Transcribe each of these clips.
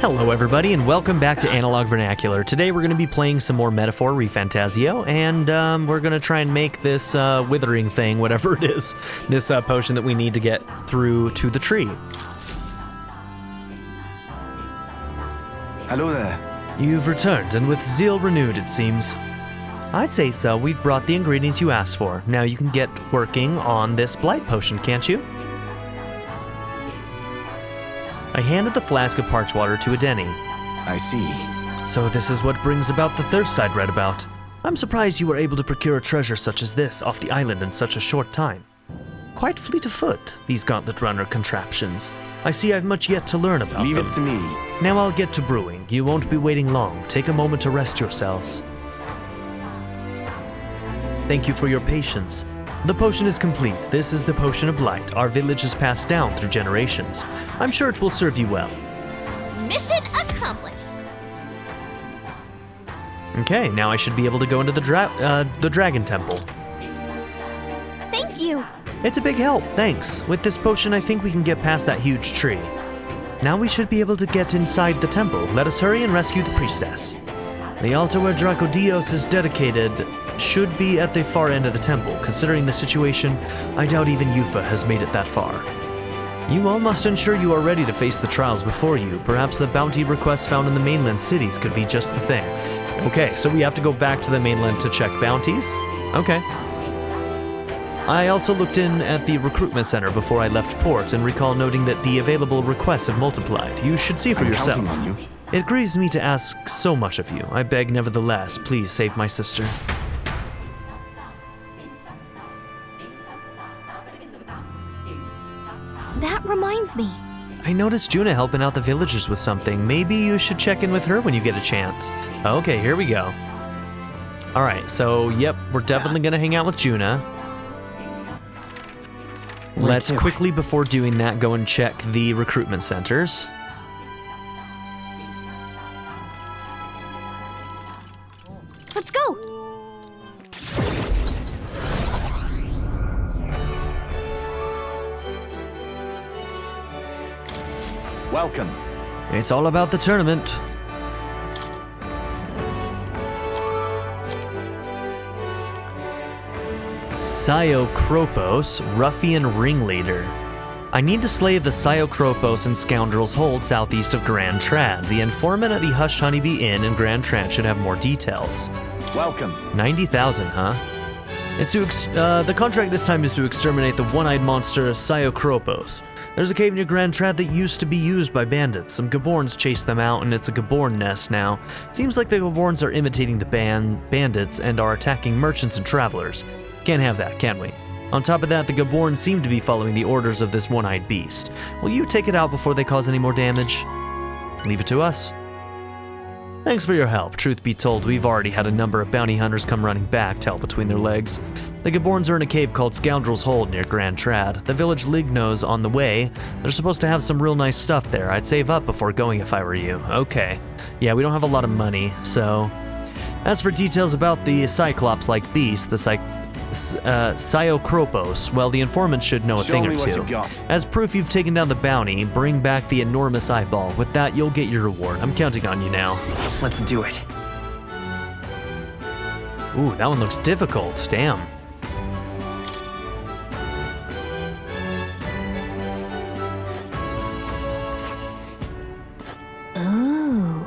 Hello everybody and welcome back to Analog Vernacular. Today we're going to be playing some more Metaphor ReFantazio, and we're going to try and make this withering thing, whatever it is, this potion that we need to get through to the tree. Hello there. You've returned, and with zeal renewed it seems. I'd say so. We've brought the ingredients you asked for. Now you can get working on this blight potion, can't you? I handed the flask of parch water to Adeni. I see. So this is what brings about the thirst I'd read about. I'm surprised you were able to procure a treasure such as this off the island in such a short time. Quite fleet of foot, these gauntlet runner contraptions. I see I've much yet to learn about them. Leave it to me. Now I'll get to brewing. You won't be waiting long. Take a moment to rest yourselves. Thank you for your patience. The potion is complete. This is the potion of blight. Our village has passed down through generations. I'm sure it will serve you well. Mission accomplished. Okay, now I should be able to go into the dragon temple. Thank you. It's a big help, thanks. With this potion, I think we can get past that huge tree. Now we should be able to get inside the temple. Let us hurry and rescue the priestess. The altar where Dracodios is dedicated should be at the far end of the temple. Considering the situation, I doubt even Yufa has made it that far. You all must ensure you are ready to face the trials before you. Perhaps the bounty requests found in the mainland cities could be just the thing. Okay, so we have to go back to the mainland to check bounties? Okay. I also looked in at the recruitment center before I left port and recall noting that the available requests have multiplied. You should see for yourself. I'm counting on you. It grieves me to ask so much of you. I beg nevertheless, please save my sister. That reminds me. I noticed Junah helping out the villagers with something. Maybe you should check in with her when you get a chance. Okay, here we go. Alright, so yep, we're definitely gonna hang out with Junah. Let's quickly, before doing that, go and check the recruitment centers. Let's go. Welcome. It's all about the tournament. Psyokropos, ruffian ringleader. I need to slay the Psyokropos in Scoundrel's Hold southeast of Grand Trad. The informant at the Hushed Honeybee Inn in Grand Trad should have more details. Welcome. 90,000, huh? It's to the contract this time is to exterminate the one-eyed monster Psyokropos. There's a cave near Grand Trad that used to be used by bandits. Some Gaborns chased them out, and it's a Gaborn nest now. Seems like the Gaborns are imitating the bandits and are attacking merchants and travelers. Can't have that, can we? On top of that, the Gaborns seem to be following the orders of this one-eyed beast. Will you take it out before they cause any more damage? Leave it to us. Thanks for your help. Truth be told, we've already had a number of bounty hunters come running back, tail between their legs. The Gaborns are in a cave called Scoundrel's Hold near Grand Trad. The village Ligno's on the way. They're supposed to have some real nice stuff there. I'd save up before going if I were you. Okay. Yeah, we don't have a lot of money, so... As for details about the Cyclops-like beast, the Psyokropos, well, the informant should know a thing or two. As proof you've taken down the bounty, bring back the enormous eyeball. With that, you'll get your reward. I'm counting on you now. Let's do it. Ooh, that one looks difficult. Damn. Ooh.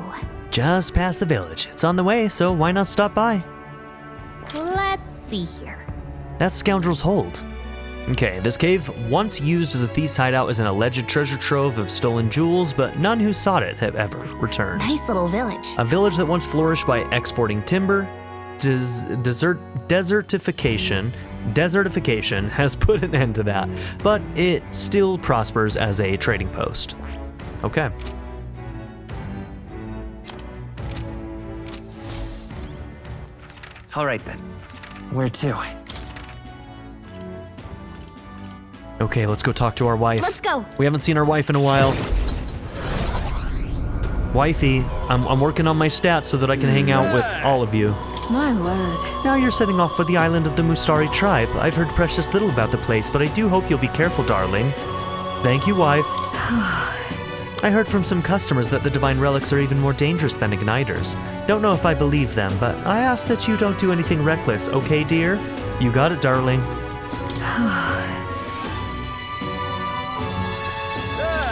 Just past the village. It's on the way, so why not stop by? Let's see here. That's Scoundrel's Hold. Okay, this cave, once used as a thief's hideout, is an alleged treasure trove of stolen jewels, but none who sought it have ever returned. Nice little village. A village that once flourished by exporting timber, desertification has put an end to that, but it still prospers as a trading post. Okay. All right then. Where to? Okay, let's go talk to our wife. Let's go. We haven't seen our wife in a while. Wifey, I'm working on my stats so that I can hang out with all of you. My word. Now you're setting off for the island of the Mustari tribe. I've heard precious little about the place, but I do hope you'll be careful, darling. Thank you, wife. I heard from some customers that the divine relics are even more dangerous than igniters. Don't know if I believe them, but I ask that you don't do anything reckless, okay, dear? You got it, darling.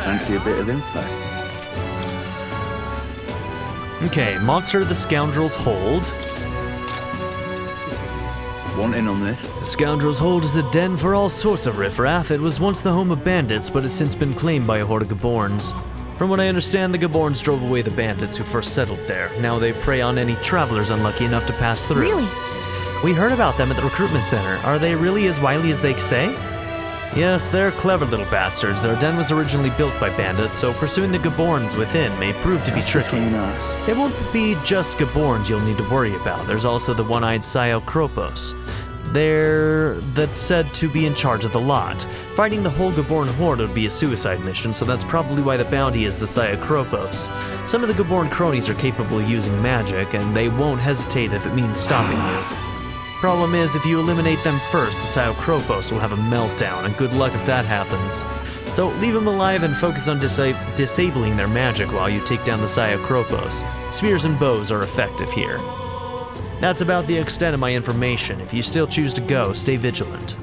Fancy a bit of info? Okay, Monster of the Scoundrel's Hold. Want in on this? The Scoundrel's Hold is a den for all sorts of riffraff. It was once the home of bandits, but has since been claimed by a horde of Gaborns. From what I understand, the Gaborns drove away the bandits who first settled there. Now they prey on any travelers unlucky enough to pass through. Really? We heard about them at the recruitment center. Are they really as wily as they say? Yes, they're clever little bastards. Their den was originally built by bandits, so pursuing the Gaborns within may prove to be tricky. Between us. It won't be just Gaborns you'll need to worry about. There's also the one-eyed Kropos. That's said to be in charge of the lot. Fighting the whole Gaborn horde would be a suicide mission, so that's probably why the bounty is the Kropos. Some of the Gaborn cronies are capable of using magic, and they won't hesitate if it means stopping you. Problem is, if you eliminate them first, the Kropos will have a meltdown, and good luck if that happens. So leave them alive and focus on disabling their magic while you take down the Kropos. Spears and bows are effective here. That's about the extent of my information. If you still choose to go, stay vigilant.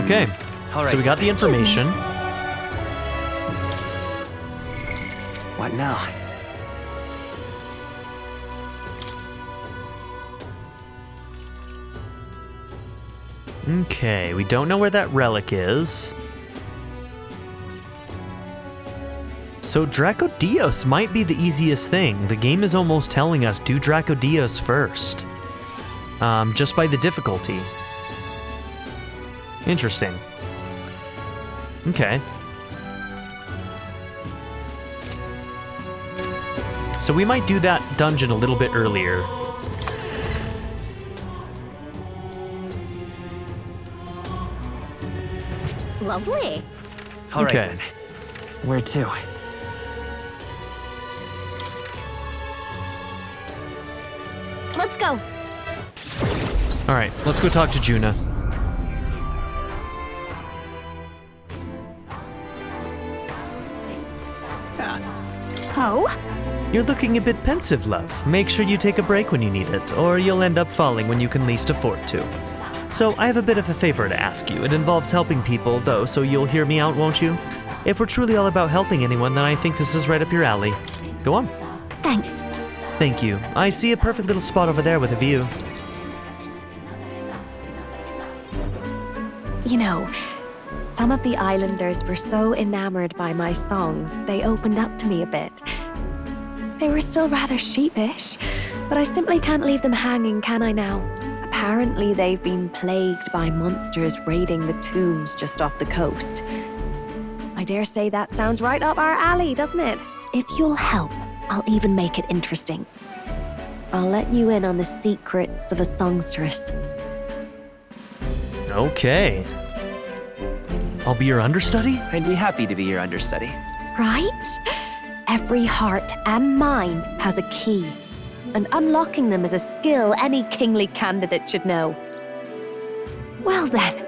Okay, All right. so we got the information. What now? Okay, we don't know where that relic is. So Dracodios might be the easiest thing. The game is almost telling us do Dracodios first. Just by the difficulty. Interesting. Okay. So we might do that dungeon a little bit earlier. Lovely. All right, Okay. then. Where to? Let's go. All right, let's go talk to Junah. Oh? You're looking a bit pensive, love. Make sure you take a break when you need it, or you'll end up falling when you can least afford to. So I have a bit of a favor to ask you. It involves helping people, though, so you'll hear me out, won't you? If we're truly all about helping anyone, then I think this is right up your alley. Go on. Thanks. Thank you. I see a perfect little spot over there with a view. You know, some of the islanders were so enamored by my songs, they opened up to me a bit. They were still rather sheepish, but I simply can't leave them hanging, can I now? Apparently, they've been plagued by monsters raiding the tombs just off the coast. I dare say that sounds right up our alley, doesn't it? If you'll help, I'll even make it interesting. I'll let you in on the secrets of a songstress. Okay. I'll be your understudy? I'd be happy to be your understudy. Right? Every heart and mind has a key, and unlocking them is a skill any kingly candidate should know. Well then,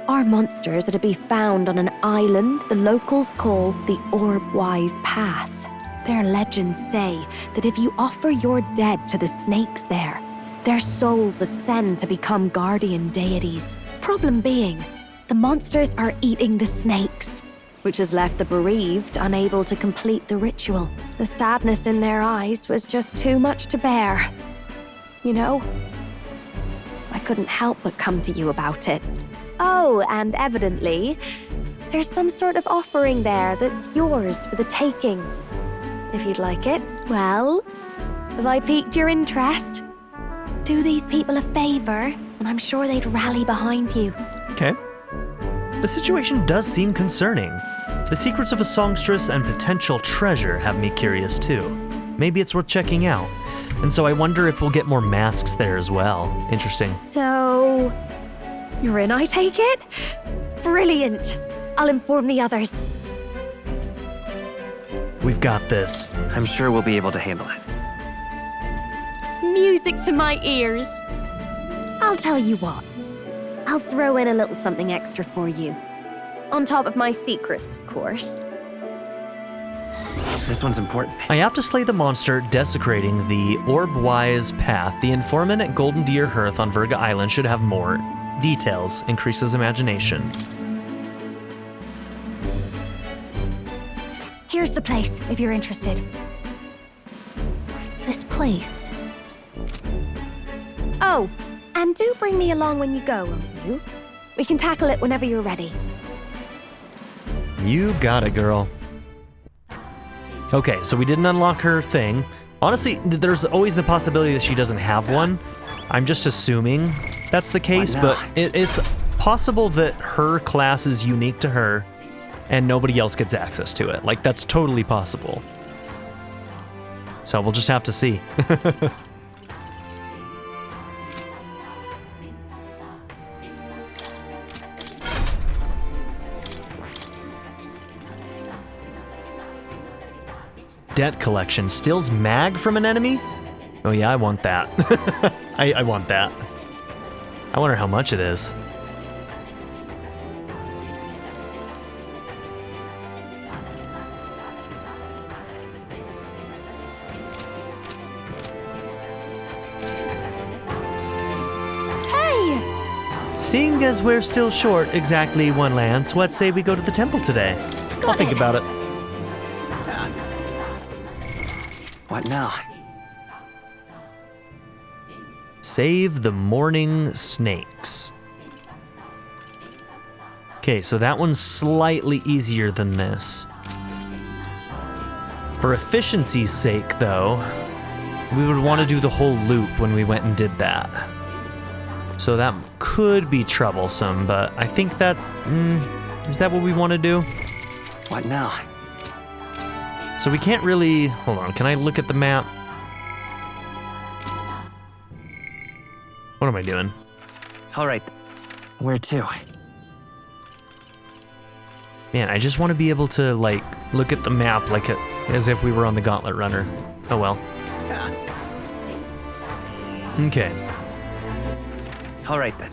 our monsters are to be found on an island the locals call the Orb-Wise Path. Their legends say that if you offer your dead to the snakes there, their souls ascend to become guardian deities. Problem being, the monsters are eating the snakes, which has left the bereaved unable to complete the ritual. The sadness in their eyes was just too much to bear. You know, I couldn't help but come to you about it. Oh, and evidently, there's some sort of offering there that's yours for the taking. If you'd like it. Well, have I piqued your interest? Do these people a favor, and I'm sure they'd rally behind you. Okay. The situation does seem concerning. The secrets of a songstress and potential treasure have me curious too. Maybe it's worth checking out. And so I wonder if we'll get more masks there as well. Interesting. So, you're in, I take it? Brilliant. I'll inform the others. We've got this. I'm sure we'll be able to handle it. music to my ears. I'll tell you what. I'll throw in a little something extra for you. On top of my secrets, of course. This one's important. I have to slay the monster desecrating the Orb-wise path. The informant at Golden Deer Hearth on Virga Island should have more details. Increases imagination. Here's the place, if you're interested. This place. Oh, and do bring me along when you go, won't you? We can tackle it whenever you're ready. You got it, girl. Okay, so we didn't unlock her thing. Honestly, there's always the possibility that she doesn't have one. I'm just assuming that's the case, but it's possible that her class is unique to her and nobody else gets access to it. Like, that's totally possible. So we'll just have to see. Debt collection. Steals mag from an enemy? Oh yeah, I want that. I want that. I wonder how much it is. Hey! Seeing as we're still short exactly 1 lance, what say we go to the temple today? I'll think about it. What now? Save the morning snakes. Okay, so that one's slightly easier than this. For efficiency's sake, though, we would want to do the whole loop when we went and did that. So that could be troublesome, but I think that... is that what we want to do? What now? So we can't really... Hold on, can I look at the map? What am I doing? All right. Where to? Man, I just want to be able to, like, look at the map like as if we were on the Gauntlet Runner. Oh well. Okay. All right then.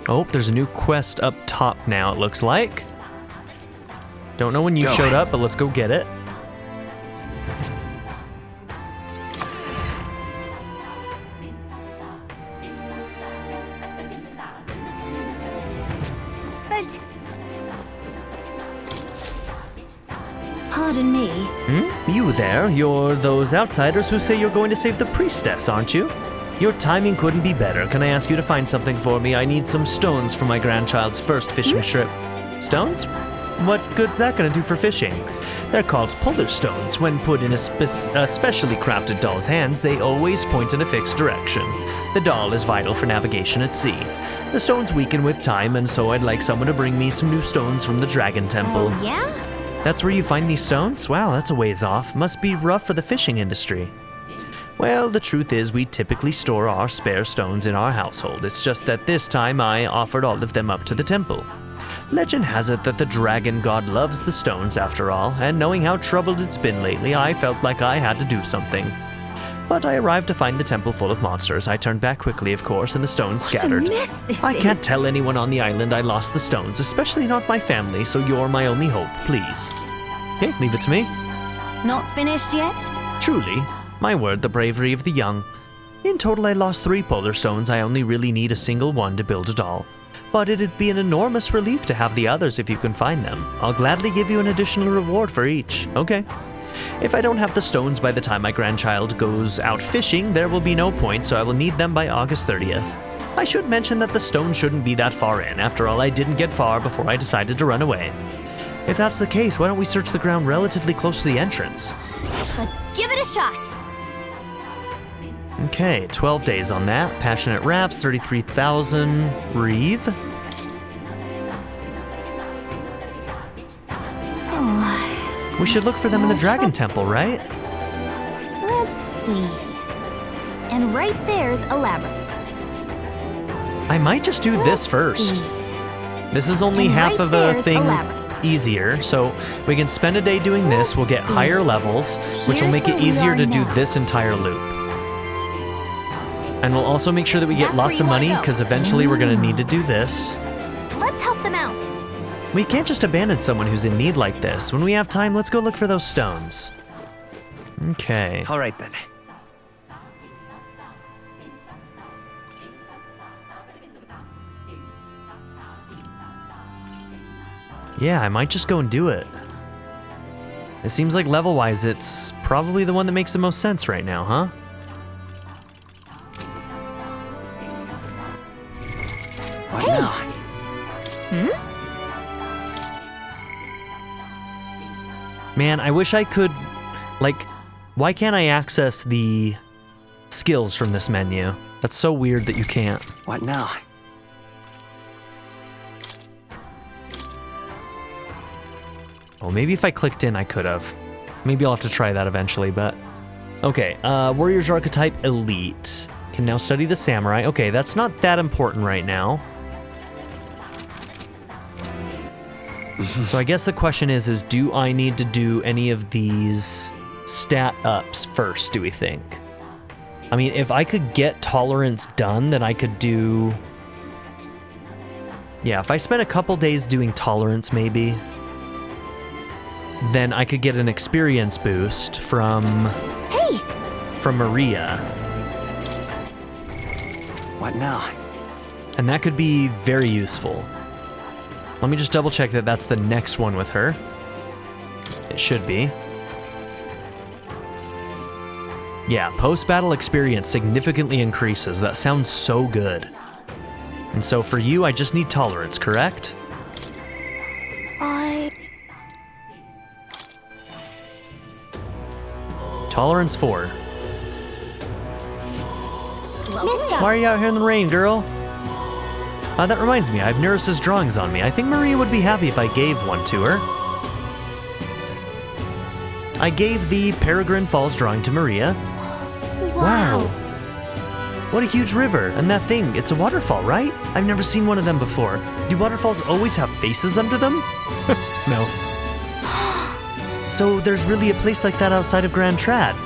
Oh, there's a new quest up top now, it looks like. Don't know when you showed up, but let's go get it. But... Pardon me. You there? You're those outsiders who say you're going to save the priestess, aren't you? Your timing couldn't be better. Can I ask you to find something for me? I need some stones for my grandchild's first fishing trip. Stones? What good's that gonna do for fishing? They're called puller stones. When put in a specially crafted doll's hands, they always point in a fixed direction. The doll is vital for navigation at sea. The stones weaken with time, and so I'd like someone to bring me some new stones from the Dragon Temple. Oh, yeah? That's where you find these stones? Wow, that's a ways off. Must be rough for the fishing industry. Well, the truth is we typically store our spare stones in our household. It's just that this time I offered all of them up to the temple. Legend has it that the dragon god loves the stones after all, and knowing how troubled it's been lately, I felt like I had to do something. But I arrived to find the temple full of monsters. I turned back quickly, of course, and the stones scattered. I can't tell anyone on the island I lost the stones, especially not my family, so you're my only hope, please. Okay, leave it to me. Not finished yet? Truly, my word, the bravery of the young. In total, I lost 3 polar stones. I only really need a single one to build a doll. But it'd be an enormous relief to have the others if you can find them. I'll gladly give you an additional reward for each. Okay. If I don't have the stones by the time my grandchild goes out fishing, there will be no point, so I will need them by August 30th. I should mention that the stones shouldn't be that far in. After all, I didn't get far before I decided to run away. If that's the case, why don't we search the ground relatively close to the entrance? Let's give it a shot. Okay, 12 days on that. Passionate Raps, 33,000. Reeve. We should look for them in the Dragon Temple, right? Let's see. And right there's a labyrinth. I might just do this first. This is only half of the thing easier, so we can spend a day doing this. We'll get higher levels, which will make it easier to do this entire loop. And we'll also make sure that we get That's where lots you of wanna money, go. because eventually we're gonna need to do this. Let's help them out. We can't just abandon someone who's in need like this. When we have time, let's go look for those stones. Okay. All right then. Yeah, I might just go and do it. It seems like level-wise, it's probably the one that makes the most sense right now, huh? What now? Man, I wish I could... Like, why can't I access the skills from this menu? That's so weird that you can't. What now? Oh, maybe if I clicked in, I could have. Maybe I'll have to try that eventually, but... Okay, Warrior's Archetype Elite. Can now study the Samurai. Okay, that's not that important right now. So I guess the question is do I need to do any of these stat ups first, do we think? I mean, if I could get Tolerance done, then I could do... Yeah, if I spent a couple days doing Tolerance, maybe... Then I could get an experience boost from Maria. What now? And that could be very useful. Let me just double check that that's the next one with her. It should be. Yeah, post-battle experience significantly increases. That sounds so good. And so for you, I just need Tolerance, correct? Tolerance 4. Mister. Why are you out here in the rain, girl? That reminds me, I have Neris's drawings on me. I think Maria would be happy if I gave one to her. I gave the Peregrine Falls drawing to Maria. Wow. What a huge river. And that thing, it's a waterfall, right? I've never seen one of them before. Do waterfalls always have faces under them? No. So there's really a place like that outside of Grand Trad.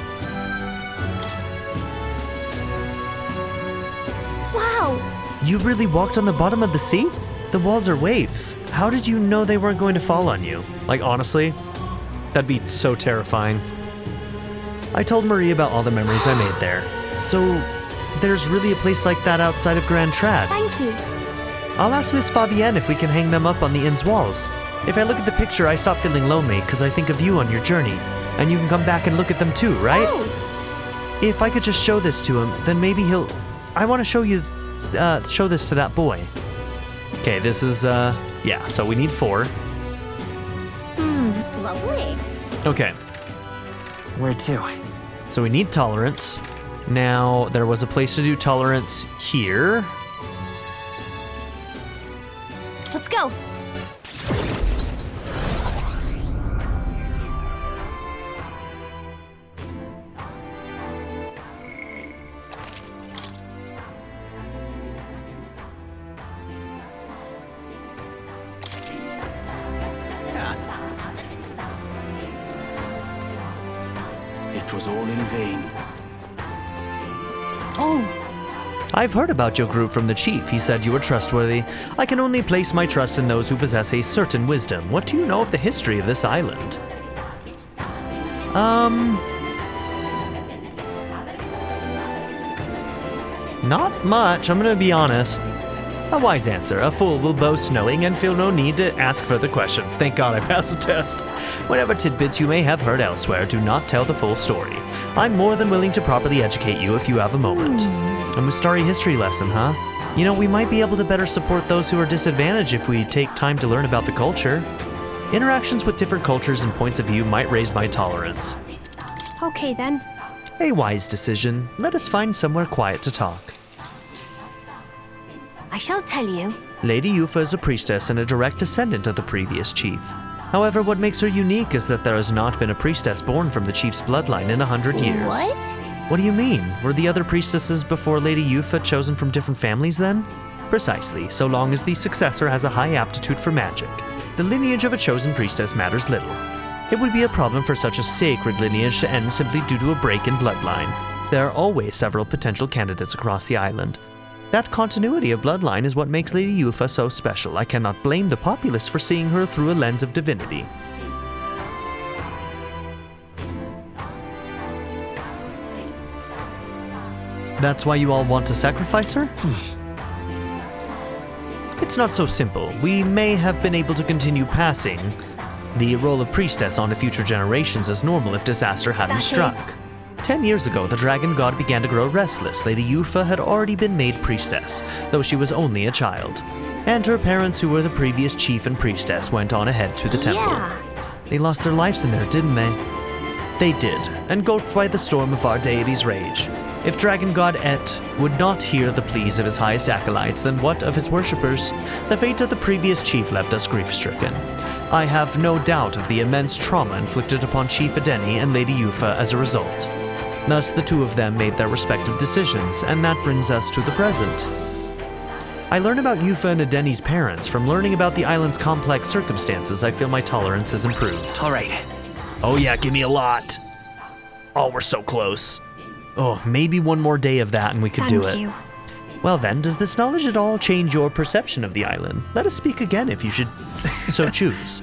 Wow. You really walked on the bottom of the sea? The walls are waves. How did you know they weren't going to fall on you? Like, honestly, that'd be so terrifying. I told Marie about all the memories I made there. So, there's really a place like that outside of Grand Trad. Thank you. I'll ask Miss Fabienne if we can hang them up on the inn's walls. If I look at the picture, I stop feeling lonely because I think of you on your journey. And you can come back and look at them too, right? Oh. If I could just show this to him, then maybe he'll... I want to show this to that boy. Okay, this is, yeah, so we need 4. Lovely. Okay, Where to? so we need Tolerance. Now, there was a place to do Tolerance here. Let's go. It was all in vain. Oh. I've heard about your group from the chief. He said you were trustworthy. I can only place my trust in those who possess a certain wisdom. What do you know of the history of this island? Not much, I'm gonna be honest. A wise answer. A fool will boast knowing and feel no need to ask further questions. Thank God I passed the test. Whatever tidbits you may have heard elsewhere, do not tell the full story. I'm more than willing to properly educate you if you have a moment. A Mustari history lesson, huh? You know, we might be able to better support those who are disadvantaged if we take time to learn about the culture. Interactions with different cultures and points of view might raise my tolerance. Okay then. A wise decision. Let us find somewhere quiet to talk. I shall tell you. Lady Yufa is a priestess and a direct descendant of the previous chief. However, what makes her unique is that there has not been a priestess born from the chief's bloodline in 100 years. What? What do you mean? Were the other priestesses before Lady Yufa chosen from different families then? Precisely, so long as the successor has a high aptitude for magic. The lineage of a chosen priestess matters little. It would be a problem for such a sacred lineage to end simply due to a break in bloodline. There are always several potential candidates across the island. That continuity of bloodline is what makes Lady Yufa so special. I cannot blame the populace for seeing her through a lens of divinity. That's why you all want to sacrifice her? It's not so simple. We may have been able to continue passing the role of priestess on to future generations as normal if disaster hadn't struck. 10 years ago, the dragon god began to grow restless. Lady Yufa had already been made priestess, though she was only a child. And her parents, who were the previous chief and priestess, went on ahead to the temple. Yeah. They lost their lives in there, didn't they? They did, engulfed by the storm of our deity's rage. If Dragon God Et would not hear the pleas of his highest acolytes, then what of his worshippers? The fate of the previous chief left us grief-stricken. I have no doubt of the immense trauma inflicted upon Chief Adeni and Lady Yufa as a result. Thus, the two of them made their respective decisions, and that brings us to the present. I learn about Yufa and Adeni's parents. From learning about the island's complex circumstances, I feel my tolerance has improved. All right. Oh yeah, give me a lot. Oh, we're so close. Oh, maybe one more day of that and we could do it. Thank you. Well then, does this knowledge at all change your perception of the island? Let us speak again if you should so choose.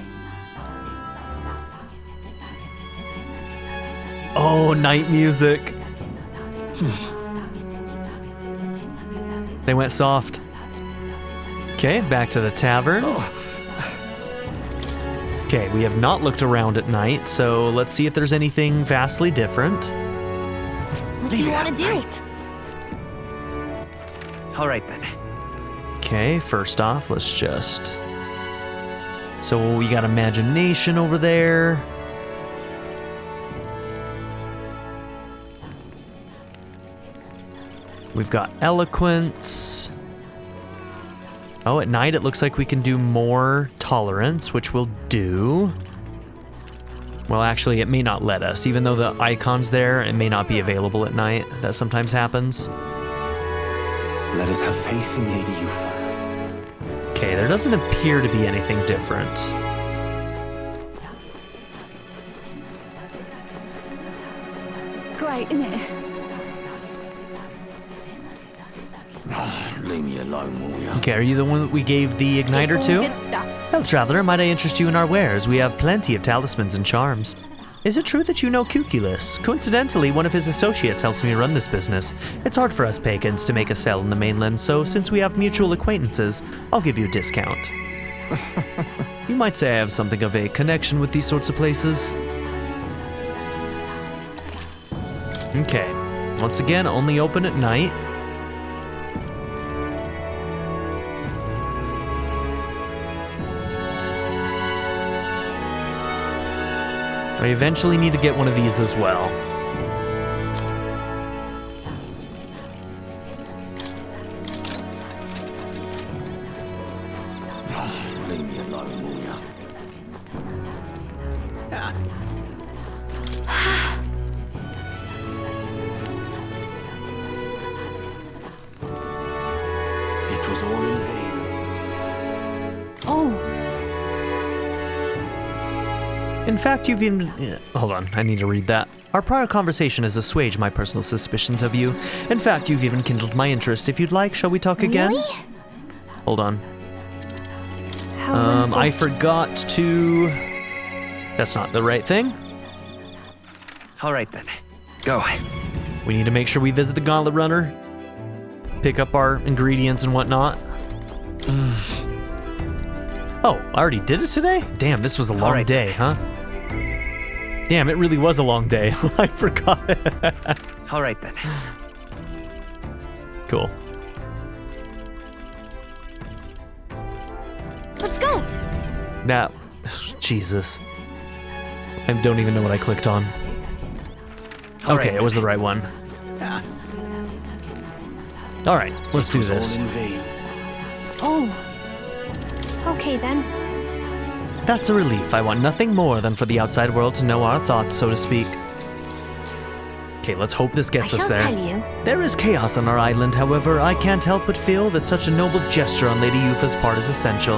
Oh, night music. They went soft. Okay, back to the tavern. Okay, we have not looked around at night, so let's see if there's anything vastly different. What do you want to do? All right then. Okay, first off, let's just... So we got imagination over there. We've got eloquence. Oh, at night it looks like we can do more tolerance, which we'll do. Well, actually, it may not let us. Even though the icon's there, it may not be available at night. That sometimes happens. Let us have faith in Lady Yufa. Okay, there doesn't appear to be anything different. Great, isn't it? Leave me alone, will ya? Okay, are you the one that we gave the igniter to? Good stuff. Well, traveler, might I interest you in our wares? We have plenty of talismans and charms. Is it true that you know Cuculus? Coincidentally, one of his associates helps me run this business. It's hard for us pagans to make a sale in the mainland, so since we have mutual acquaintances, I'll give you a discount. You might say I have something of a connection with these sorts of places. Okay, once again, only open at night. I eventually need to get one of these as well. Leave me alone, will ya? It was all in vain. Oh, In fact, you've even... hold on, I need to read that. Our prior conversation has assuaged my personal suspicions of you. In fact, you've even kindled my interest. If you'd like, shall we talk again? Really? Hold on. how I invoked. forgot to... That's not the right thing. All right then. Go. We need to make sure we visit the Gauntlet Runner. Pick up our ingredients and whatnot. Oh, I already did it today? Damn, this was a long right. day, huh? Damn, it really was a long day. I forgot. All right then. Cool. Let's go. Now, Jesus. I don't even know what I clicked on. All Okay, right. it was the right one. All right, let's It do was this. all in vain. Oh. Okay then. That's a relief. I want nothing more than for the outside world to know our thoughts, so to speak. Okay, let's hope this I gets us shall there. tell you. There is chaos on our island, however, I can't help but feel that such a noble gesture on Lady Yufa's part is essential.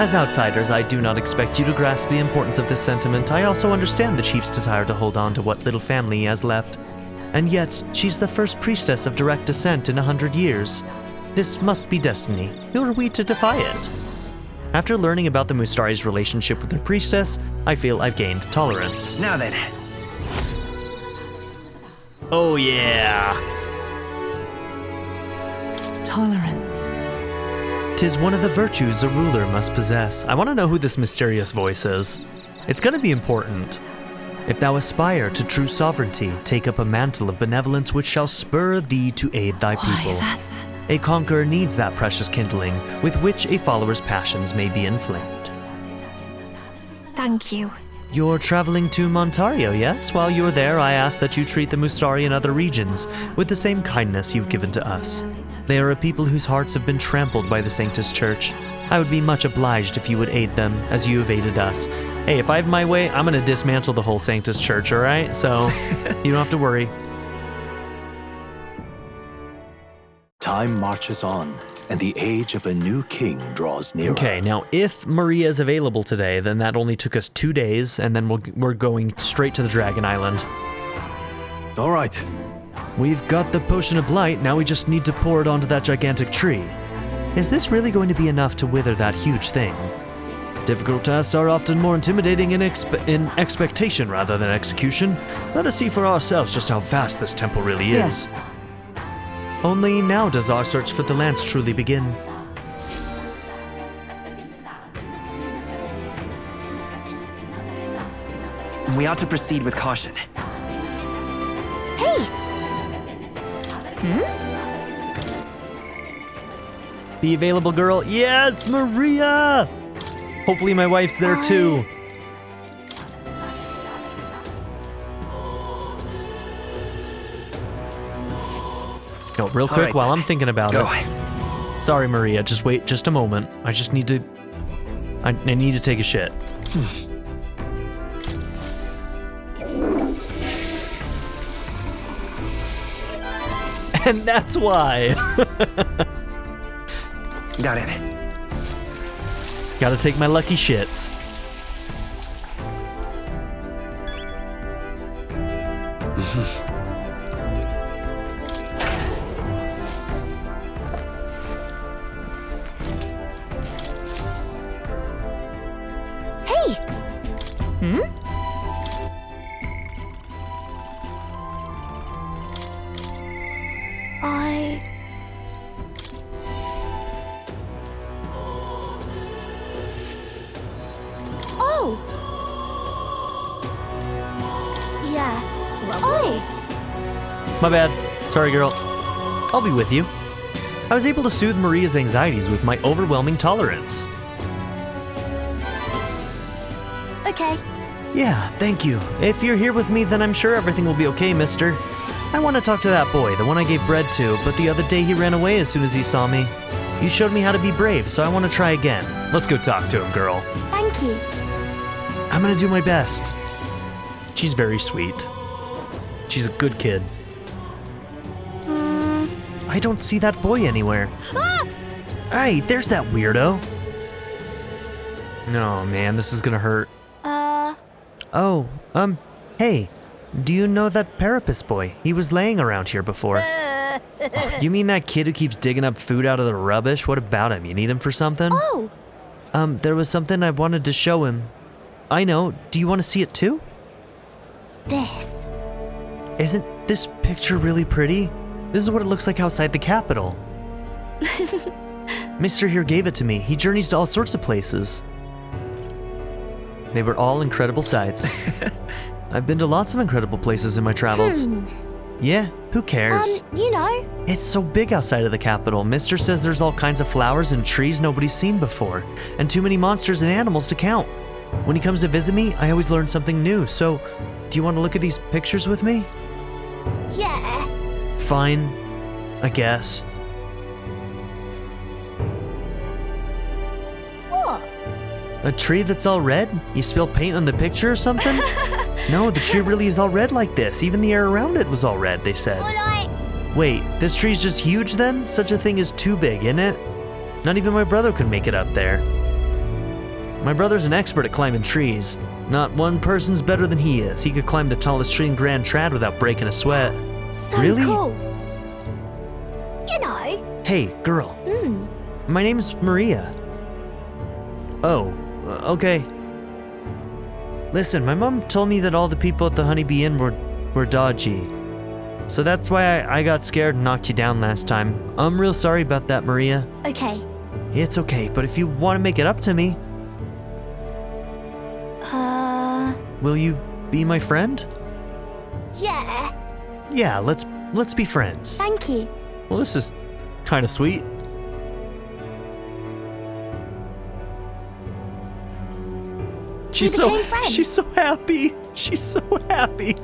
As outsiders, I do not expect you to grasp the importance of this sentiment. I also understand the chief's desire to hold on to what little family he has left. And yet, she's the first priestess of direct descent in 100 years. This must be destiny. Who are we to defy it? After learning about the Mustari's relationship with their priestess, I feel I've gained tolerance. Now then. Oh yeah! Tolerance. 'Tis one of the virtues a ruler must possess. I want to know who this mysterious voice is. It's gonna be important. If thou aspire to true sovereignty, take up a mantle of benevolence which shall spur thee to aid thy people. That's... A conqueror needs that precious kindling with which a follower's passions may be inflamed. Thank you. You're traveling to Montario, yes? While you're there, I ask that you treat the Mustari in other regions with the same kindness you've given to us. They are a people whose hearts have been trampled by the Sanctus Church. I would be much obliged if you would aid them, as you have aided us. Hey, if I have my way, I'm gonna dismantle the whole Sanctus Church, alright? So, you don't have to worry. Time marches on, and the age of a new king draws nearer. Okay, now if Maria is available today, then that only took us 2 days, and then we're going straight to the Dragon Island. All right. We've got the potion of blight, now we just need to pour it onto that gigantic tree. Is this really going to be enough to wither that huge thing? Difficult tasks are often more intimidating in expectation rather than execution. Let us see for ourselves just how vast this temple really is. Yes. Only now does our search for the lance truly begin. We ought to proceed with caution. Hey! Be available, girl. Yes, Maria! Hopefully my wife's there too. No, real quick, right, while then. I'm thinking about Go. it. Sorry, Maria, just wait just a moment. I just need to... I need to take a shit. And that's why. Got it. Gotta take my lucky shits. Hey! Oh! Yeah. Oh! My bad. Sorry, girl. I'll be with you. I was able to soothe Maria's anxieties with my overwhelming tolerance. Okay. Yeah, thank you. If you're here with me, then I'm sure everything will be okay, mister. I want to talk to that boy, the one I gave bread to, but the other day he ran away as soon as he saw me. You showed me how to be brave, so I want to try again. Let's go talk to him, girl. Thank you. I'm gonna do my best. She's very sweet. She's a good kid. I don't see that boy anywhere. Hey, there's that weirdo. No, man, this is gonna hurt. Oh, hey, do you know that Parapus boy? He was laying around here before. Oh, you mean that kid who keeps digging up food out of the rubbish? What about him? You need him for something? Oh! There was something I wanted to show him. I know. Do you want to see it too? This. Isn't this picture really pretty? This is what it looks like outside the capital. Mister here gave it to me. He journeys to all sorts of places. They were all incredible sights. I've been to lots of incredible places in my travels. Yeah, who cares? You know. It's so big outside of the capital. Mister says there's all kinds of flowers and trees nobody's seen before, and too many monsters and animals to count. When he comes to visit me, I always learn something new. So, do you want to look at these pictures with me? Yeah. Fine, I guess. What? A tree that's all red? You spill paint on the picture or something? No, the tree really is all red like this. Even the air around it was all red, they said. Wait, this tree's just huge then? Such a thing is too big, isn't it? Not even my brother could make it up there. My brother's an expert at climbing trees. Not one person's better than he is. He could climb the tallest tree in Grand Trad without breaking a sweat. So Really? cool. You know. Hey, girl. My name's Maria. Oh, okay. Listen, my mom told me that all the people at the Honeybee Inn were dodgy. So that's why I got scared and knocked you down last time. I'm real sorry about that, Maria. Okay. It's okay, but if you want to make it up to me, will you be my friend? Yeah. Yeah, let's be friends. Thank you. Well, this is kind of sweet. She's became friends. she's so happy. She's so happy.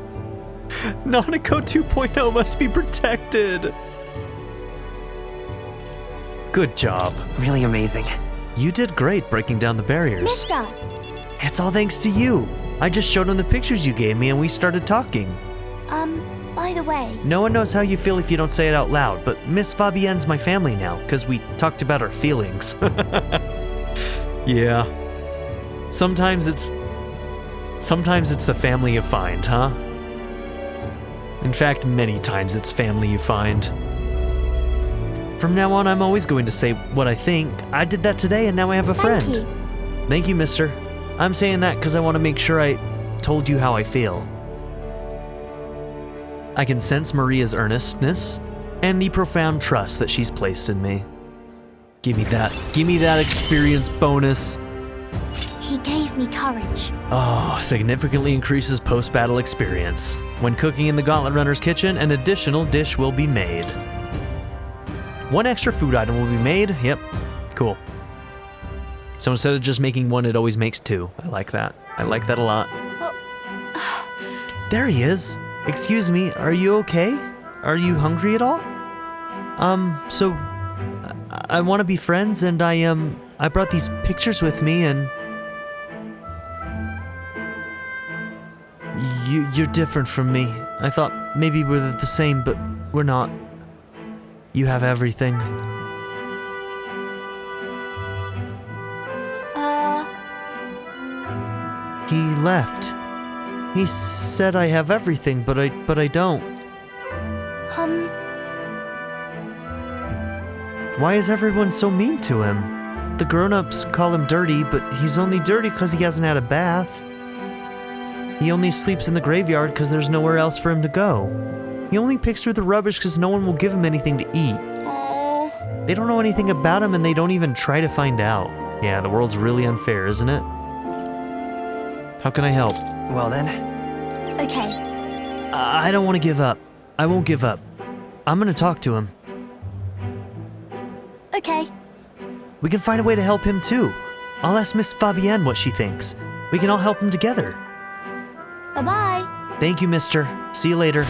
Nanako 2.0 must be protected. Good job. Really amazing. You did great breaking down the barriers. Mister. It's all thanks to you. I just showed him the pictures you gave me and we started talking. By the way. No one knows how you feel if you don't say it out loud, but Miss Fabienne's my family now, because we talked about our feelings. Yeah. Sometimes it's the family you find, huh? In fact, many times it's family you find. From now on, I'm always going to say what I think. I did that today and now I have a friend. Thank you. Thank you, mister. I'm saying that because I want to make sure I told you how I feel. I can sense Maria's earnestness and the profound trust that she's placed in me. Give me that experience bonus. He gave me courage. Oh, significantly increases post-battle experience. When cooking in the Gauntlet Runner's kitchen, an additional dish will be made. One extra food item will be made. Yep, cool. So instead of just making one, it always makes two. I like that. I like that a lot. There he is. Excuse me, are you okay? Are you hungry at all? So I want to be friends and I brought these pictures with me and you're different from me. I thought maybe we're the same, but we're not. You have everything. He left. He said I have everything, but I don't. Why is everyone so mean to him? The grown-ups call him dirty, but he's only dirty because he hasn't had a bath. He only sleeps in the graveyard because there's nowhere else for him to go. He only picks through the rubbish because no one will give him anything to eat. They don't know anything about him and they don't even try to find out. Yeah, the world's really unfair, isn't it? How can I help? Well then. Okay. I don't want to give up. I won't give up. I'm gonna talk to him. Okay. We can find a way to help him too. I'll ask Miss Fabienne what she thinks. We can all help him together. Bye-bye. Thank you, mister. See you later.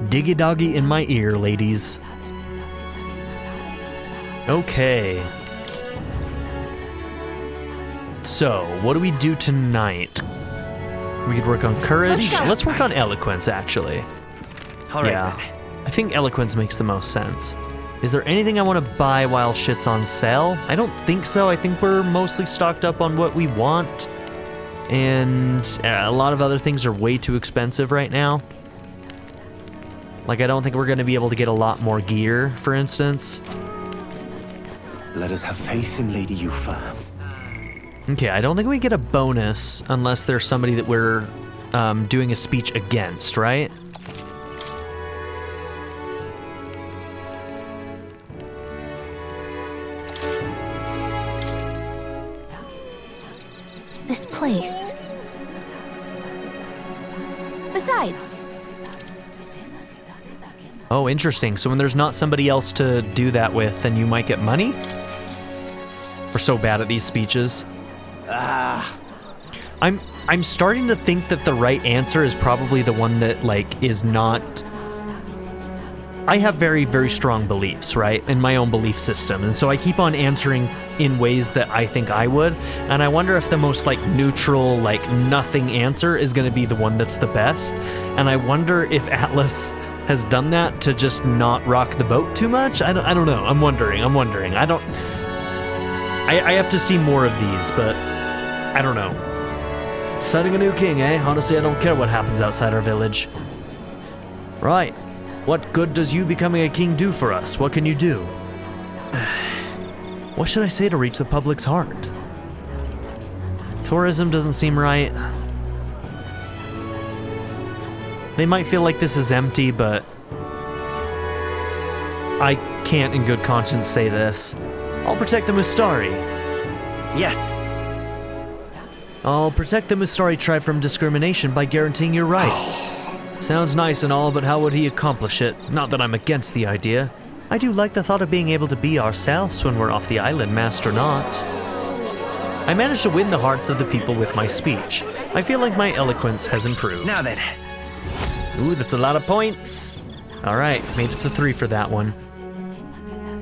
Diggy doggy in my ear, ladies. Okay. So, what do we do tonight? We could work on courage. Let's work on eloquence, actually. All right. Yeah. Then. I think eloquence makes the most sense. Is there anything I want to buy while shit's on sale? I don't think so. I think we're mostly stocked up on what we want. And a lot of other things are way too expensive right now. Like, I don't think we're going to be able to get a lot more gear, for instance. Let us have faith in Lady Yufa. Okay, I don't think we get a bonus unless there's somebody that we're doing a speech against, right? This place. Besides. Oh, interesting. So when there's not somebody else to do that with, then you might get money? We're so bad at these speeches. I'm starting to think that the right answer is probably the one that, like, is not... I have very, very strong beliefs, right? In my own belief system. And so I keep on answering in ways that I think I would. And I wonder if the most, like, neutral, like, nothing answer is going to be the one that's the best. And I wonder if Atlus has done that to just not rock the boat too much. I don't know. I'm wondering. I have to see more of these, but I don't know. Setting a new king, eh? Honestly, I don't care what happens outside our village. Right. What good does you becoming a king do for us? What can you do? What should I say to reach the public's heart? Tourism doesn't seem right. They might feel like this is empty, but I can't in good conscience say this. I'll protect the Mustari. Yes. I'll protect the Mustari tribe from discrimination by guaranteeing your rights. Sounds nice and all, but how would he accomplish it? Not that I'm against the idea. I do like the thought of being able to be ourselves when we're off the island, master not. I managed to win the hearts of the people with my speech. I feel like my eloquence has improved. Now then. Ooh, that's a lot of points. All right, made it to 3 for that one.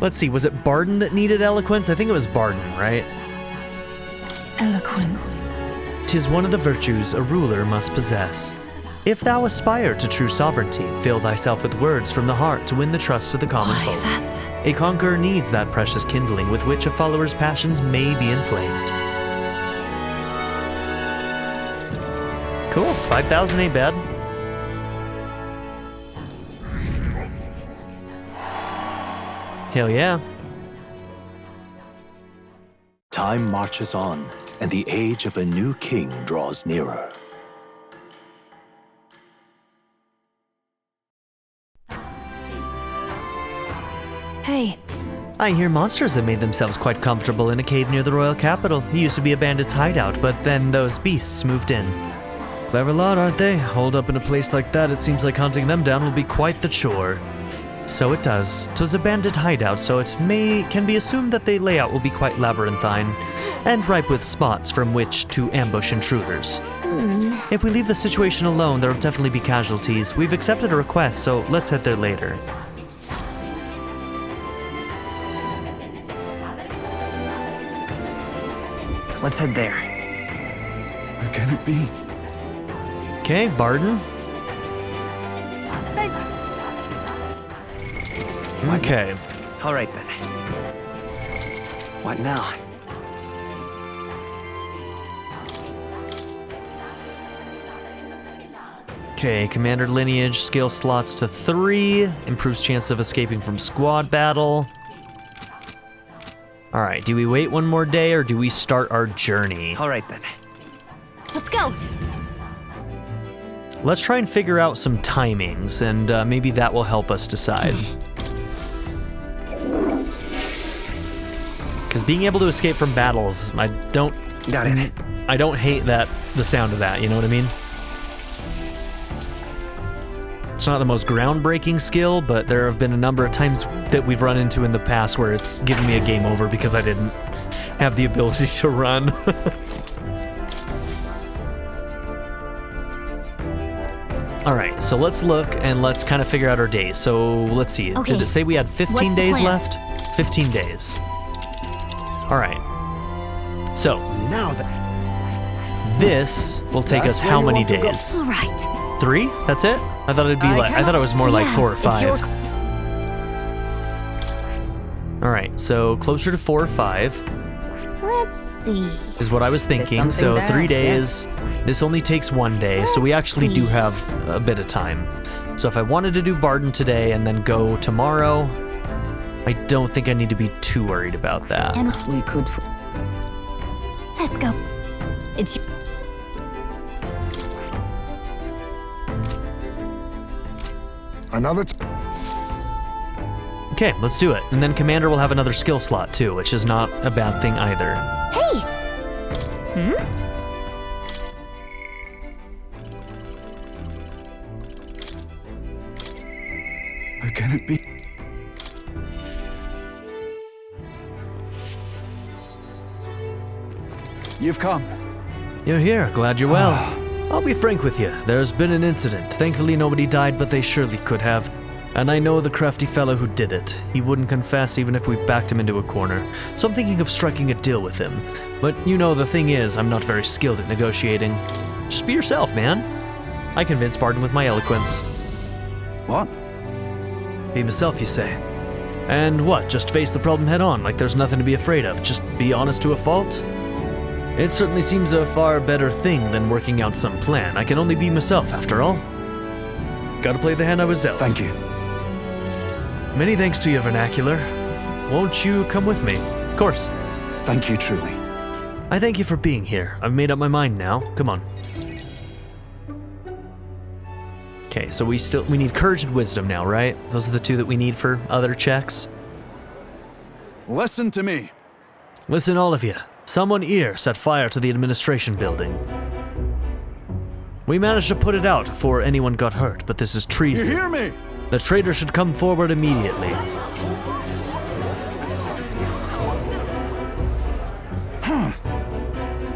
Let's see, was it Bardon that needed eloquence? I think it was Bardon, right? Eloquence. 'Tis one of the virtues a ruler must possess. If thou aspire to true sovereignty, fill thyself with words from the heart to win the trust of the common Why, folk. that's... A conqueror needs that precious kindling with which a follower's passions may be inflamed. Cool, 5,000 ain't bad. Hell yeah. Time marches on, and the age of a new king draws nearer. Hey, I hear monsters have made themselves quite comfortable in a cave near the royal capital. It used to be a bandit's hideout, but then those beasts moved in. Clever lot, aren't they? Holed up in a place like that, it seems like hunting them down will be quite the chore. So it does. 'Twas a bandit hideout, so it can be assumed that the layout will be quite labyrinthine, and ripe with spots from which to ambush intruders. If we leave the situation alone, there will definitely be casualties. We've accepted a request, so let's head there later. Let's head there. Where can it be? Okay, Bardon. Thanks. Okay. All right then. What now? Okay, Commander Lineage, skill slots to 3, improves chance of escaping from squad battle. Alright, do we wait one more day or do we start our journey? All right then. Let's go. Let's try and figure out some timings, and maybe that will help us decide. Because being able to escape from battles, I don't hate the sound of that, you know what I mean? It's not the most groundbreaking skill, but there have been a number of times that we've run into in the past where it's given me a game over because I didn't have the ability to run. Alright, so let's look and let's kind of figure out our days. So let's see, Okay. did it say we had 15 What's the days plan? left? 15 days. Alright. So, Now that this will take That's us where how you many want to go. days? all right. 3? That's it? I thought it'd be I thought it was more like 4 or it's your 5. Alright, so closer to 4 or 5 Let's see. is what I was thinking. So something 3 there? days. This only takes 1 day, so we Let's actually do see. have a bit of time. So if I wanted to do Bardon today and then go tomorrow, I don't think I need to be too worried about that. And We could... let's go. It's another Okay, let's do it. And then Commander will have another skill slot too, which is not a bad thing either. Hey! Where can it be? You've come. You're here, glad you're well. I'll be frank with you, there's been an incident. Thankfully nobody died, but they surely could have. And I know the crafty fellow who did it. He wouldn't confess even if we backed him into a corner. So I'm thinking of striking a deal with him. But you know, the thing is, I'm not very skilled at negotiating. Just be yourself, man. I convinced Bardon with my eloquence. What? Be myself, you say? And what, just face the problem head on, like there's nothing to be afraid of? Just be honest to a fault? It certainly seems a far better thing than working out some plan. I can only be myself, after all. Gotta play the hand I was dealt. Thank you. Many thanks to your vernacular. Won't you come with me? Of course. Thank you truly. I thank you for being here. I've made up my mind now. Come on. Okay, so we need courage and wisdom now, right? Those are the two that we need for other checks. Listen to me. Listen, all of you. Someone here set fire to the administration building. We managed to put it out before anyone got hurt, but this is You treason. hear me? The traitor should come forward immediately.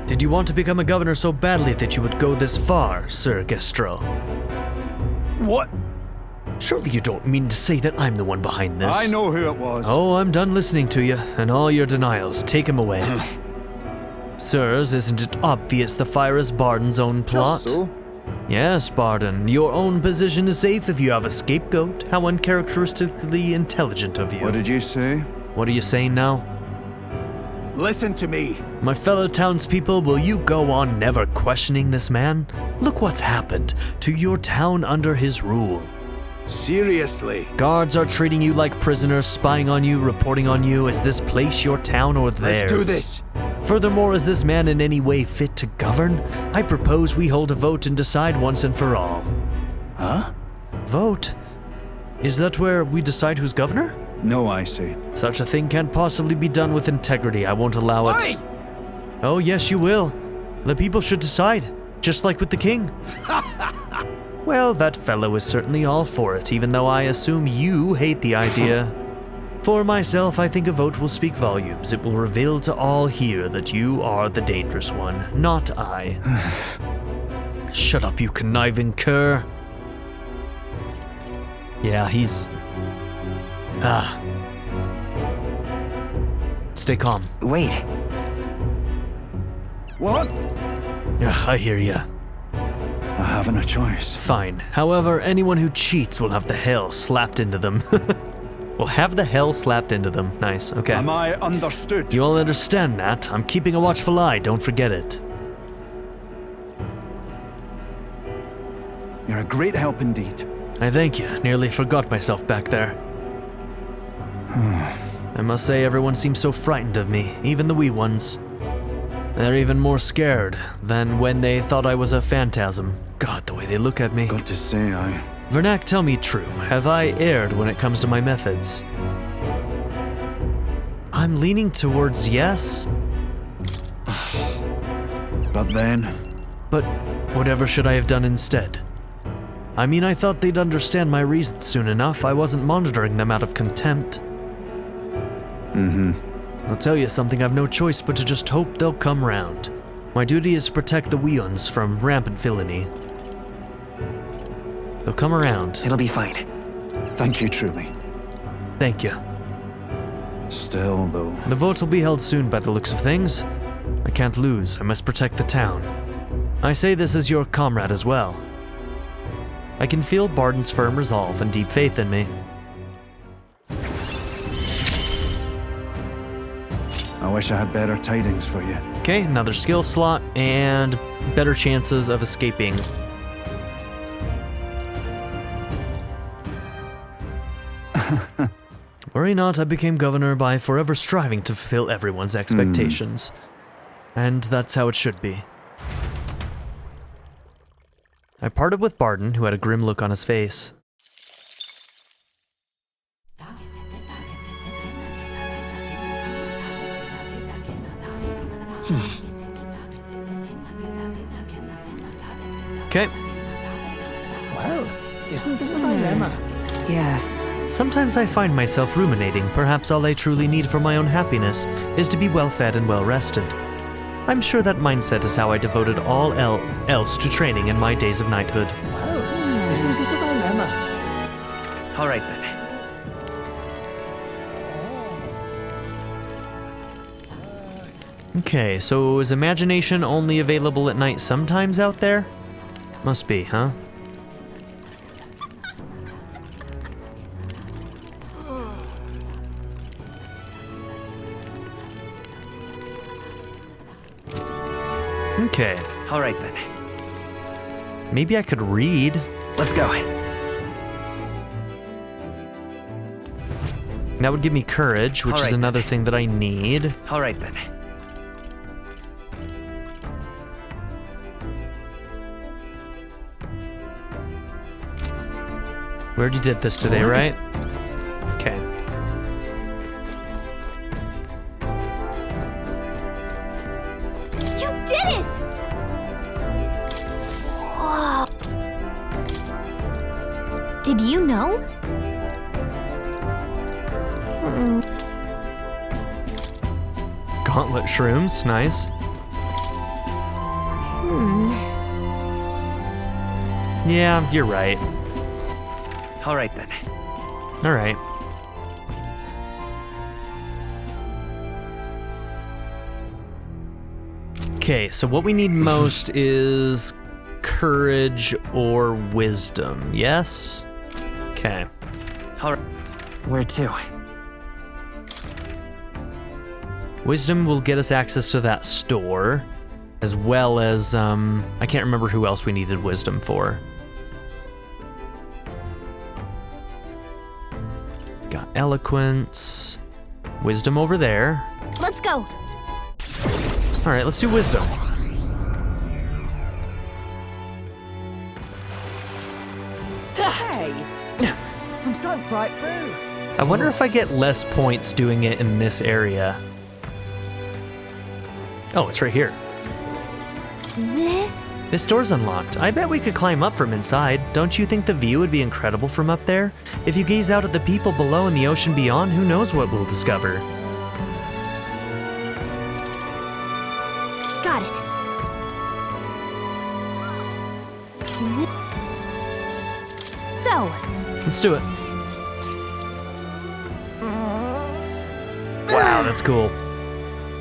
Did you want to become a governor so badly that you would go this far, Sir Gestro? What? Surely you don't mean to say that I'm the one behind this. I know who it was. Oh, I'm done listening to you, and all your denials. Take him away. Sirs, isn't it obvious the fire is Bardon's own plot? Just so. Yes, Bardon, your own position is safe if you have a scapegoat. How uncharacteristically intelligent of you. What did you say? What are you saying now? Listen to me. My fellow townspeople, will you go on never questioning this man? Look what's happened to your town under his rule. Seriously. Guards are treating you like prisoners, spying on you, reporting on you. Is this place your town or theirs? Let's do this. Furthermore, is this man in any way fit to govern? I propose we hold a vote and decide once and for all. Huh? Vote? Is that where we decide who's governor? No, I see. Such a thing can't possibly be done with integrity. I won't allow it. Oi! Oh, yes, you will. The people should decide, just like with the king. Well, that fellow is certainly all for it, even though I assume you hate the idea. For myself, I think a vote will speak volumes. It will reveal to all here that you are the dangerous one, not I. Shut up, you conniving cur. Yeah, he's... Stay calm. Wait. What? Yeah, I hear ya. I haven't a choice. Fine. However, anyone who cheats will have the hell slapped into them. Will have the hell slapped into them. Nice, okay. Am I understood? You all understand that? I'm keeping a watchful eye, don't forget it. You're a great help indeed. I thank you. Nearly forgot myself back there. I must say, everyone seems so frightened of me, even the wee ones. They're even more scared than when they thought I was a phantasm. God, the way they look at me. Got to say, Vernac, tell me true. Have I erred when it comes to my methods? I'm leaning towards yes. But then... But whatever should I have done instead? I mean, I thought they'd understand my reasons soon enough. I wasn't monitoring them out of contempt. I'll tell you something, I've no choice but to just hope they'll come round. My duty is to protect the Weons from rampant villainy. They'll come around. It'll be fine. Thank you truly. Thank you. Still, though... The vote will be held soon by the looks of things. I can't lose, I must protect the town. I say this as your comrade as well. I can feel Bardon's firm resolve and deep faith in me. I wish I had better tidings for you. Okay, another skill slot and better chances of escaping. Worry not, I became governor by forever striving to fulfill everyone's expectations. And that's how it should be. I parted with Bardon, who had a grim look on his face. Okay. Well, isn't this a dilemma? Yes. Sometimes I find myself ruminating. Perhaps all I truly need for my own happiness is to be well-fed and well-rested. I'm sure that mindset is how I devoted all else to training in my days of knighthood. Well, isn't this a dilemma? All right then. Okay, so is imagination only available at night sometimes out there? Must be, huh? Okay. All right then. Maybe I could read. Let's go. That would give me courage, which is Alright. another thing that I need. All right then. We already did this today, right? Okay. You did it! Whoa. Did you know? Gauntlet shrooms, nice. Yeah, you're right. All right then. All right. Okay, so what we need most is courage or wisdom, yes? Okay. All right. Where to? Wisdom will get us access to that store, as well as, I can't remember who else we needed wisdom for. Got Eloquence, wisdom over there. Let's go. All right, let's do wisdom. Hey! I'm so bright through. I wonder if I get less points doing it in this area. Oh, it's right here. This door's unlocked. I bet we could climb up from inside. Don't you think the view would be incredible from up there? If you gaze out at the people below and the ocean beyond, who knows what we'll discover? Got it. So, Let's do it. Wow, that's cool.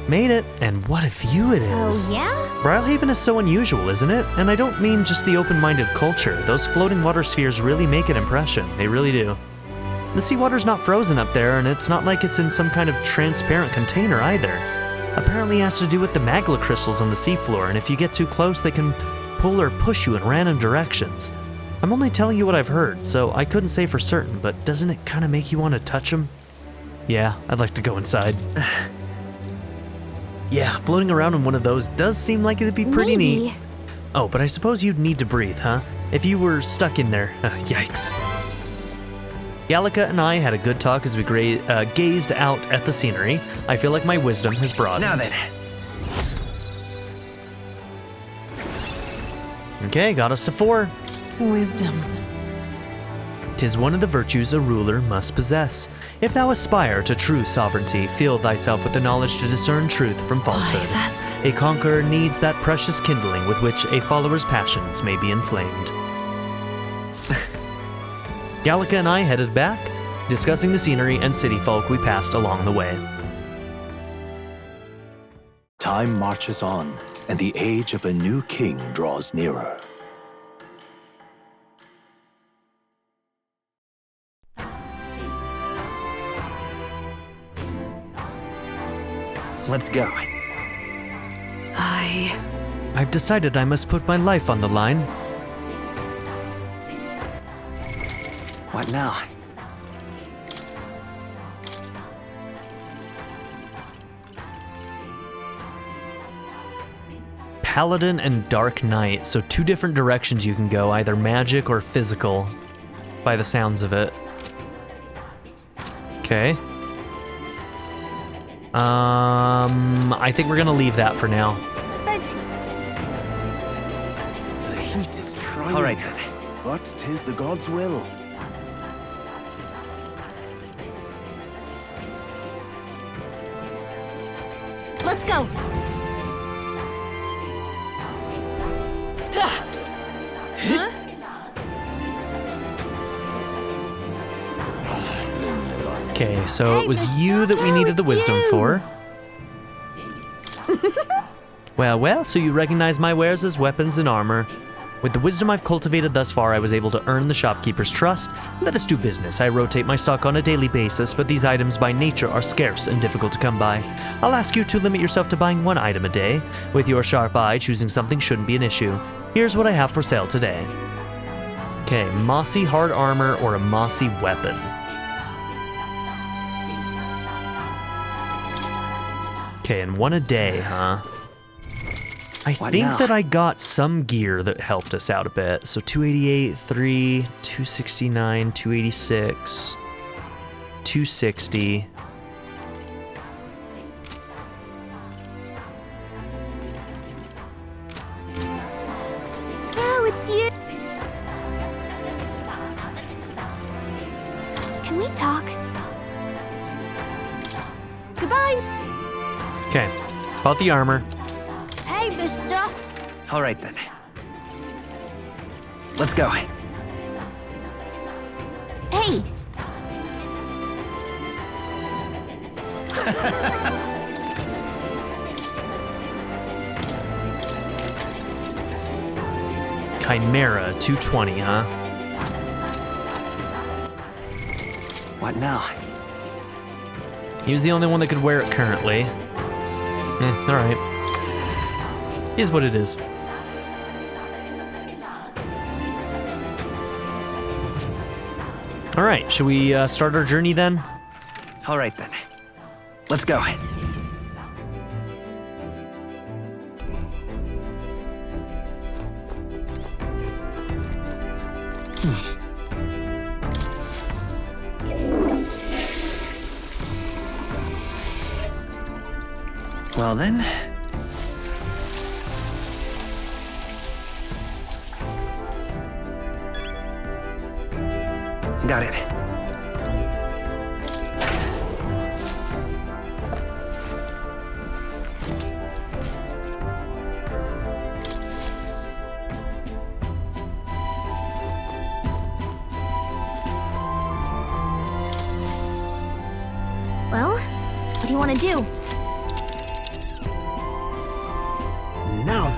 Made it, and what a view it is. oh yeah? Brylehaven is so unusual, isn't it? And I don't mean just the open-minded culture. Those floating water spheres really make an impression. They really do. The seawater's not frozen up there, and it's not like it's in some kind of transparent container either. Apparently it has to do with the magma crystals on the seafloor, and if you get too close, they can pull or push you in random directions. I'm only telling you what I've heard, so I couldn't say for certain, but doesn't it kind of make you want to touch them? Yeah, I'd like to go inside. Yeah, floating around in one of those does seem like it'd be pretty Maybe. neat. Oh, but I suppose you'd need to breathe, huh? If you were stuck in there. Yikes. Gallica and I had a good talk as we gazed out at the scenery. I feel like my wisdom has broadened. Now then. Okay, got us to 4. Wisdom. 'Tis one of the virtues a ruler must possess. If thou aspire to true sovereignty, fill thyself with the knowledge to discern truth from falsehood. that's... A conqueror needs that precious kindling with which a follower's passions may be inflamed. Gallica and I headed back, discussing the scenery and city folk we passed along the way. Time marches on, and the age of a new king draws nearer. Let's go. I've decided I must put my life on the line. What now? Paladin and Dark Knight, so 2 different directions you can go, either magic or physical, by the sounds of it. Okay. I think we're gonna leave that for now. The heat is trying, All right then. but 'tis the god's will. Let's go. Okay, so Hey, it was Miss you that we Snow, needed the it's wisdom you. for. Well, so you recognize my wares as weapons and armor. With the wisdom I've cultivated thus far, I was able to earn the shopkeeper's trust. Let us do business. I rotate my stock on a daily basis, but these items by nature are scarce and difficult to come by. I'll ask you to limit yourself to buying 1 item a day. With your sharp eye, choosing something shouldn't be an issue. Here's what I have for sale today. Okay, mossy hard armor or a mossy weapon. Okay, and 1 a day, huh? I think that I got some gear that helped us out a bit. So 288, 3, 269, 286, 260. Oh, it's you. Can we talk? Goodbye. Okay, bought the armor. Hey, mister. All right then. Let's go. Hey. Chimera, 220, huh? What now? He was the only one that could wear it currently. Alright. Is what it is. Alright, should we start our journey then? All right then. Let's go. Well then. Got it. Well, what do you want to do? Now,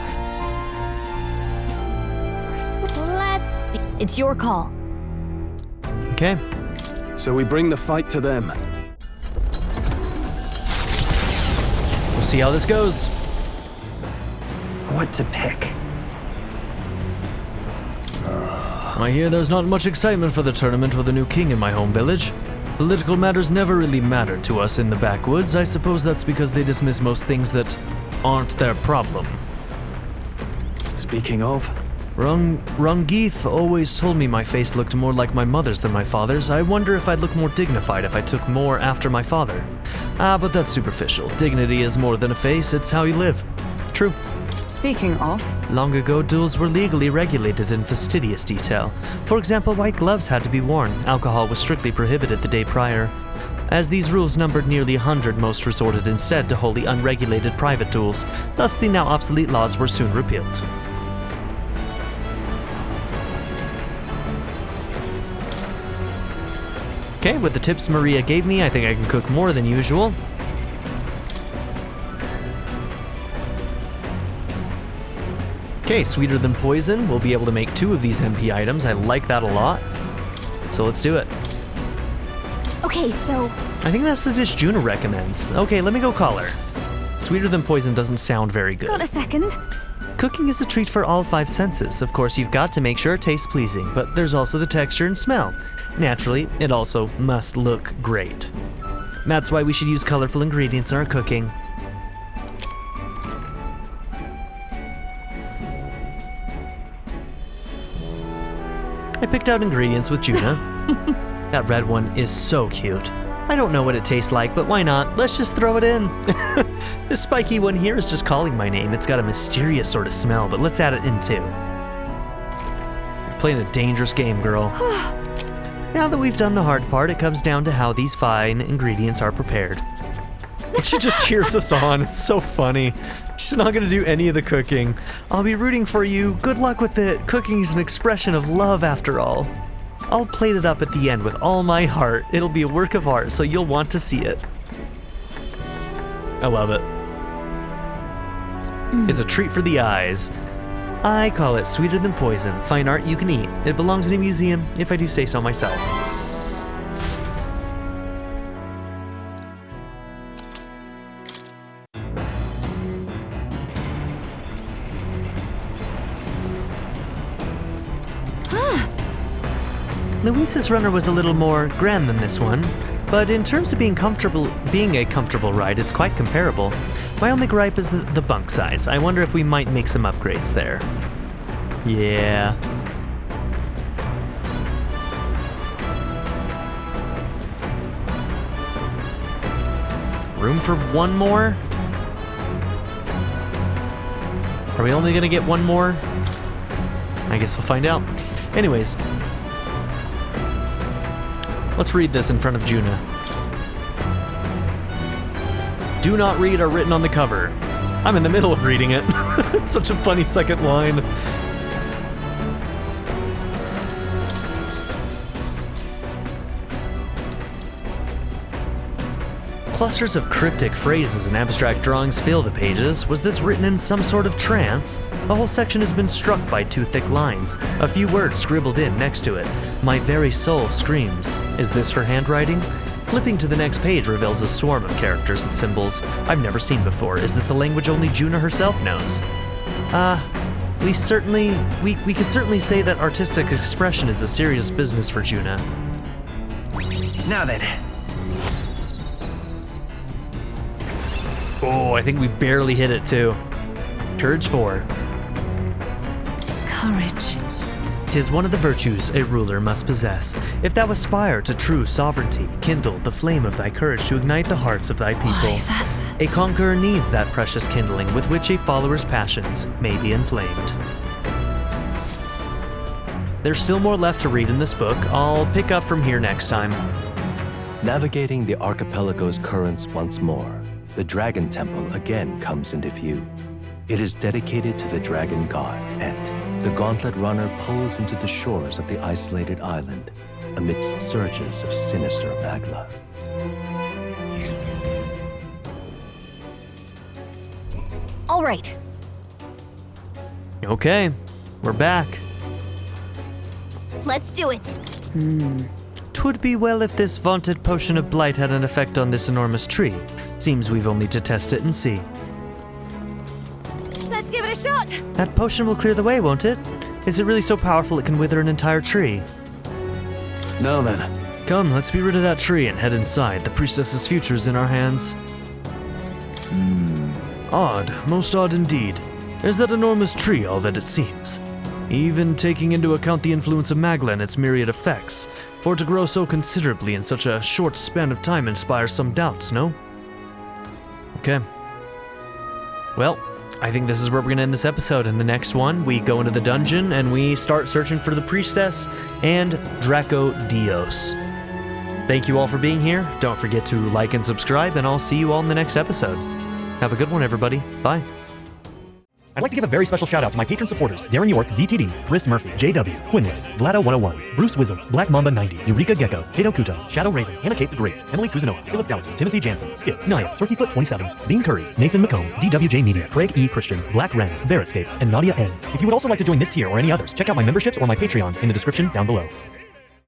Let's see. It's your call. Okay. So we bring the fight to them. We'll see how this goes. What to pick? I hear there's not much excitement for the tournament with a new king in my home village. Political matters never really mattered to us in the backwoods. I suppose that's because they dismiss most things that aren't their problem. Speaking of, Rungith always told me my face looked more like my mother's than my father's. I wonder if I'd look more dignified if I took more after my father. But that's superficial. Dignity is more than a face, it's how you live. True. Speaking of, Long ago, duels were legally regulated in fastidious detail. For example, white gloves had to be worn. Alcohol was strictly prohibited the day prior. As these rules numbered nearly 100, most resorted instead to wholly unregulated private duels. Thus, the now obsolete laws were soon repealed. Okay, with the tips Maria gave me, I think I can cook more than usual. Okay, sweeter than poison. We'll be able to make 2 of these MP items. I like that a lot. So let's do it. Okay, so I think that's the dish Junah recommends. Okay, let me go call her. Sweeter than poison doesn't sound very good. Got a second? Cooking is a treat for all 5 senses. Of course, you've got to make sure it tastes pleasing, but there's also the texture and smell. Naturally, it also must look great. That's why we should use colorful ingredients in our cooking. I picked out ingredients with Junah. That red one is so cute. I don't know what it tastes like, but why not? Let's just throw it in. This spiky one here is just calling my name. It's got a mysterious sort of smell, but let's add it in too. You're playing a dangerous game, girl. Now that we've done the hard part, it comes down to how these fine ingredients are prepared. She just cheers us on. It's so funny. She's not gonna do any of the cooking. I'll be rooting for you. Good luck with it. Cooking is an expression of love after all. I'll plate it up at the end with all my heart. It'll be a work of art, so you'll want to see it. I love it. It's a treat for the eyes. I call it sweeter than poison, fine art you can eat. It belongs in a museum, if I do say so myself. Luis's runner was a little more grand than this one, but in terms of being a comfortable ride, it's quite comparable. My only gripe is the bunk size. I wonder if we might make some upgrades there. Yeah. Room for one more? Are we only gonna get one more? I guess we'll find out. Anyways, let's read this in front of Junah. Do not read are written on the cover. I'm in the middle of reading it. It's such a funny second line. Clusters of cryptic phrases and abstract drawings fill the pages. Was this written in some sort of trance? A whole section has been struck by 2 thick lines. A few words scribbled in next to it. My very soul screams. Is this her handwriting? Flipping to the next page reveals a swarm of characters and symbols I've never seen before. Is this a language only Junah herself knows? We could certainly say that artistic expression is a serious business for Junah. Now then. Oh, I think we barely hit it too. Courage 4. Courage. 'Tis one of the virtues a ruler must possess. If thou aspire to true sovereignty, kindle the flame of thy courage to ignite the hearts of thy people. Why, that's... A conqueror needs that precious kindling with which a follower's passions may be inflamed. There's still more left to read in this book. I'll pick up from here next time. Navigating the archipelago's currents once more, the Dragon Temple again comes into view. It is dedicated to the dragon god, Et. The gauntlet runner pulls into the shores of the isolated island amidst surges of sinister magma. All right. Okay, we're back. Let's do it. 'Twould be well if this vaunted potion of blight had an effect on this enormous tree. Seems we've only to test it and see. Let's give it a shot! That potion will clear the way, won't it? Is it really so powerful it can wither an entire tree? Now then, Come, let's be rid of that tree and head inside. The priestess's future is in our hands. Odd, most odd indeed. Is that enormous tree all that it seems? Even taking into account the influence of Magla and its myriad effects, for to grow so considerably in such a short span of time inspires some doubts, no? Okay. Well, I think this is where we're gonna end this episode. In the next one, we go into the dungeon and we start searching for the priestess and Draco Dios. Thank you all for being here. Don't forget to like and subscribe, and I'll see you all in the next episode. Have a good one, everybody. Bye. I'd like to give a very special shout out to my patron supporters: Darren York, ZTD, Chris Murphy, JW, Quinless, Vlado101, Bruce Wisdom, Black Mamba 90, Eureka Gecko, Hito Kuto, Shadow Raven, Anna Kate the Great, Emily Kuzanoa, Philip Downton, Timothy Jansen, Skip, Naya, Turkeyfoot 27, Bean Curry, Nathan McComb, DWJ Media, Craig E. Christian, Black Ren, Barrettscape, and Nadia N. If you would also like to join this tier or any others, check out my memberships or my Patreon in the description down below.